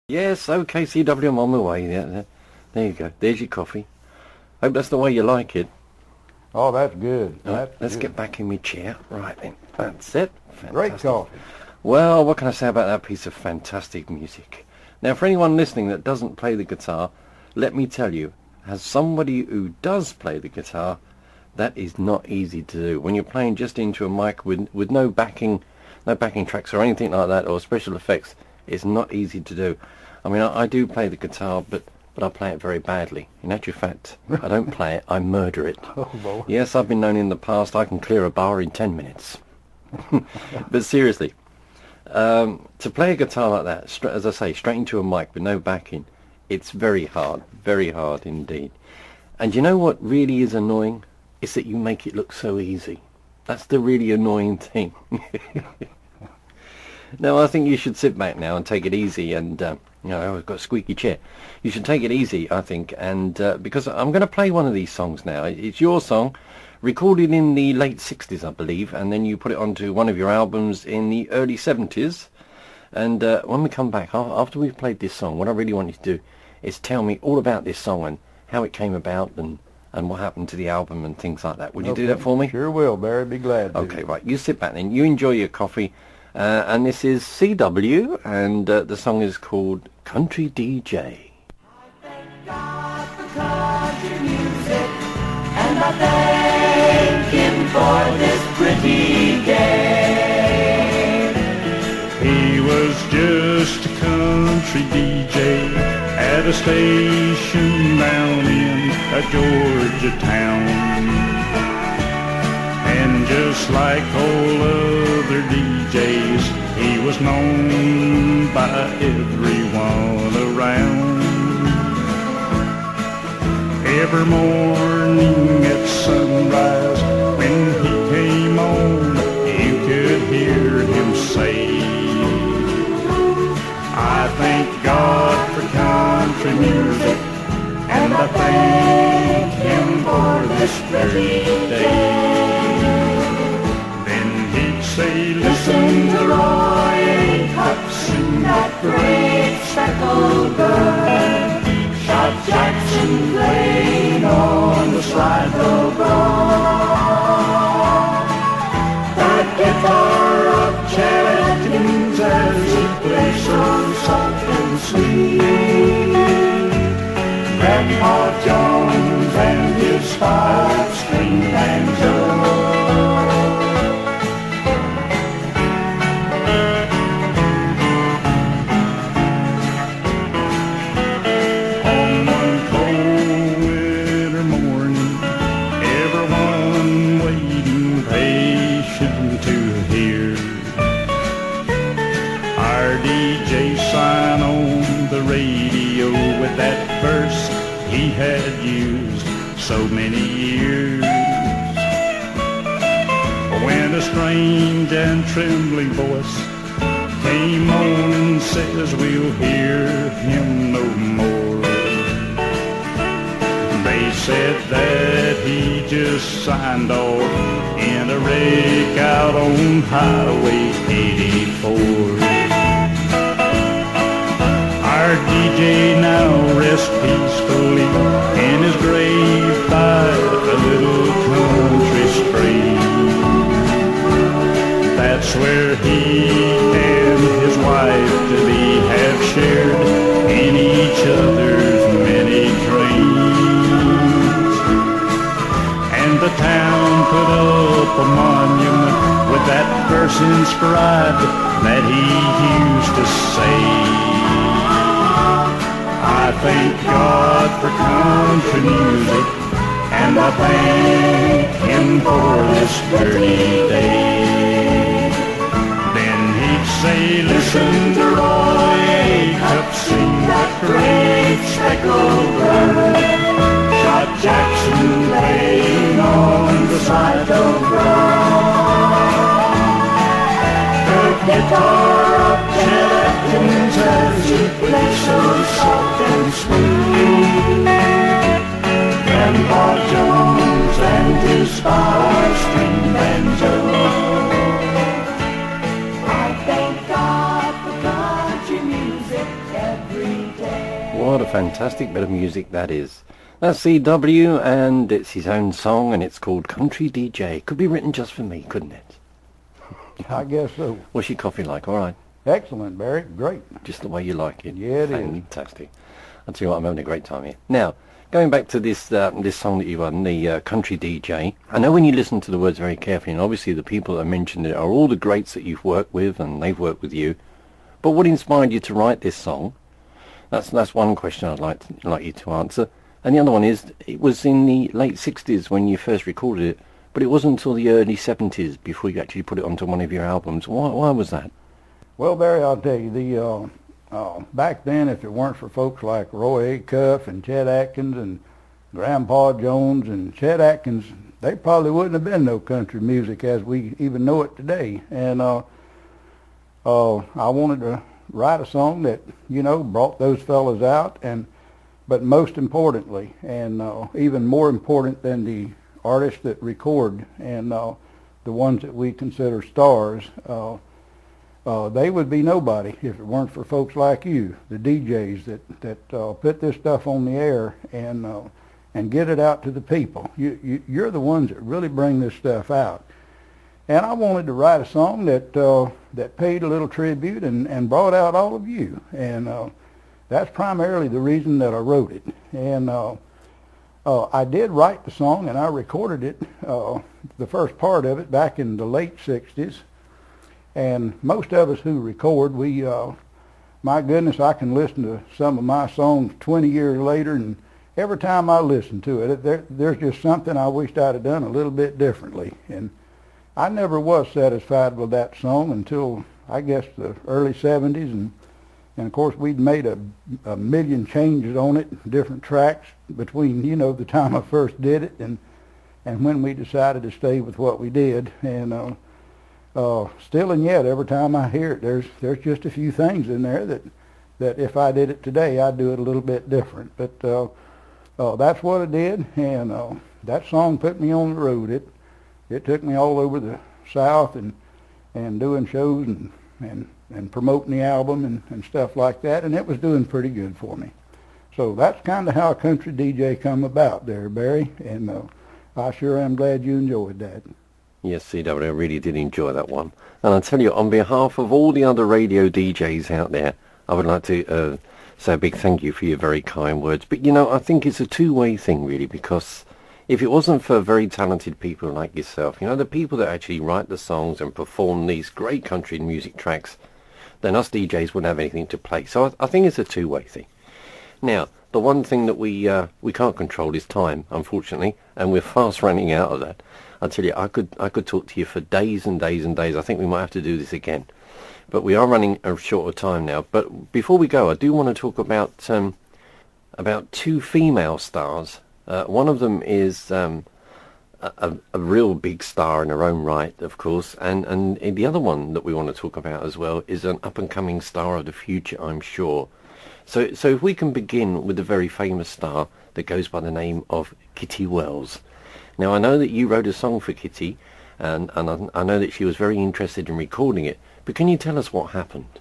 Yes, okay, CW, I'm on my way. Yeah, there you go. There's your coffee. Hope that's the way you like it. Oh, that's good. Let's get back in my chair. Right then. That's it. Fantastic. Great coffee. Well, what can I say about that piece of fantastic music? Now, for anyone listening that doesn't play the guitar, let me tell you, as somebody who does play the guitar, that is not easy to do. When you're playing just into a mic with no backing tracks or anything like that, or special effects, it's not easy to do. I mean, I do play the guitar, but I play it very badly. In actual fact, I don't play it, I murder it. Oh, Lord. Yes, I've been known in the past I can clear a bar in 10 minutes. But seriously, to play a guitar like that, as I say, straight into a mic with no backing, it's very hard indeed. And you know what really is annoying? It's that you make it look so easy. That's the really annoying thing. No, I think you should sit back now and take it easy, and I've got a squeaky chair. You should take it easy, I think, and because I'm going to play one of these songs now. It's your song, recorded in the late 60s, I believe, and then you put it onto one of your albums in the early 70s. And when we come back, after we've played this song, what I really want you to do is tell me all about this song and how it came about and what happened to the album and things like that. Would you do that for me? Sure will, Barry. Be glad to. Okay, right. You sit back then. You enjoy your coffee. And this is CW, and the song is called Country DJ. I thank God for country music, and I thank Him for this pretty day. He was just a country DJ at a station down in a Georgia town. And just like all other DJs, he was known by everyone around. Every morning at sunrise, when he came on, you could hear him say, I thank God for country music, and I thank Him for this very day. Say, listen to Roy Cup sing that great speckled bird. Shot Jackson playing on the slide of broad. The guitar of Chet Atkins as he plays so soft and sweet. Grandpa Jones and his five-string banjo. That verse he had used so many years. When a strange and trembling voice came on and says we'll hear him no more, they said that he just signed off in a wreck out on Highway 84. Our DJ now rests peacefully in his grave by a little country stream. That's where he and his wife-to-be have shared in each other's many dreams. And the town put up a monument with that verse inscribed that he used to say, I thank God for country music, and I thank Him for this pretty day. Then he'd say, listen to Roy Cup sing that great speckled bird. Shot Jackson playing on the side of the road. The guitar of Chet Atkins as he plays so soft and sweet. Grandpa Jones and his five-string banjo. I thank God for country music every What a fantastic bit of music that is. That's CW, and it's his own song, and it's called Country DJ. Could be written just for me, couldn't it? I guess so. What's your coffee like? All right. Excellent, Barry. Great. Just the way you like it. Yeah, it is. Fantastic. I'll tell you what, I'm having a great time here. Now, going back to this this song that you won, the Country DJ, I know when you listen to the words very carefully, and obviously the people that mentioned it are all the greats that you've worked with, and they've worked with you. But what inspired you to write this song? That's one question I'd like you to answer. And the other one is, it was in the late 60s when you first recorded it, but it wasn't until the early 70s before you actually put it onto one of your albums. Why was that? Well, Barry, I'll tell you, back then, if it weren't for folks like Roy Acuff and Chet Atkins and Grandpa Jones and Chet Atkins, they probably wouldn't have been no country music as we even know it today. And I wanted to write a song that, you know, brought those fellas out, but most importantly, and even more important than the artists that record and the ones that we consider stars, they would be nobody if it weren't for folks like you, the DJs that put this stuff on the air and get it out to the people. You're the ones that really bring this stuff out. And I wanted to write a song that paid a little tribute and brought out all of you. And that's primarily the reason that I wrote it. And I did write the song, and I recorded it, the first part of it, back in the late 60s. And most of us who record, my goodness, I can listen to some of my songs 20 years later, and every time I listen to it, there's just something I wished I'd have done a little bit differently. And I never was satisfied with that song until, I guess, the early 70s. And of course, we'd made a million changes on it, different tracks between, you know, the time I first did it and when we decided to stay with what we did. And still and yet, every time I hear it, there's just a few things in there that if I did it today, I'd do it a little bit different. But that's what I did, and that song put me on the road. It took me all over the South and doing shows and promoting the album and stuff like that, and it was doing pretty good for me. So that's kind of how Country DJ come about there, Barry, and I sure am glad you enjoyed that. Yes, CW, I really did enjoy that one. And I tell you, on behalf of all the other radio DJs out there, I would like to say a big thank you for your very kind words. But, you know, I think it's a two-way thing, really, because if it wasn't for very talented people like yourself, you know, the people that actually write the songs and perform these great country music tracks, then us DJs wouldn't have anything to play. So I think it's a two-way thing. Now, the one thing that we can't control is time, unfortunately, and we're fast running out of that. I tell you, I could talk to you for days and days and days. I think we might have to do this again. But we are running short of time now. But before we go, I do want to talk about two female stars. One of them is a real big star in her own right, of course, and the other one that we want to talk about as well is an up-and-coming star of the future, I'm sure. So if we can begin with a very famous star that goes by the name of Kitty Wells. Now, I know that you wrote a song for Kitty, and I know that she was very interested in recording it, but can you tell us what happened?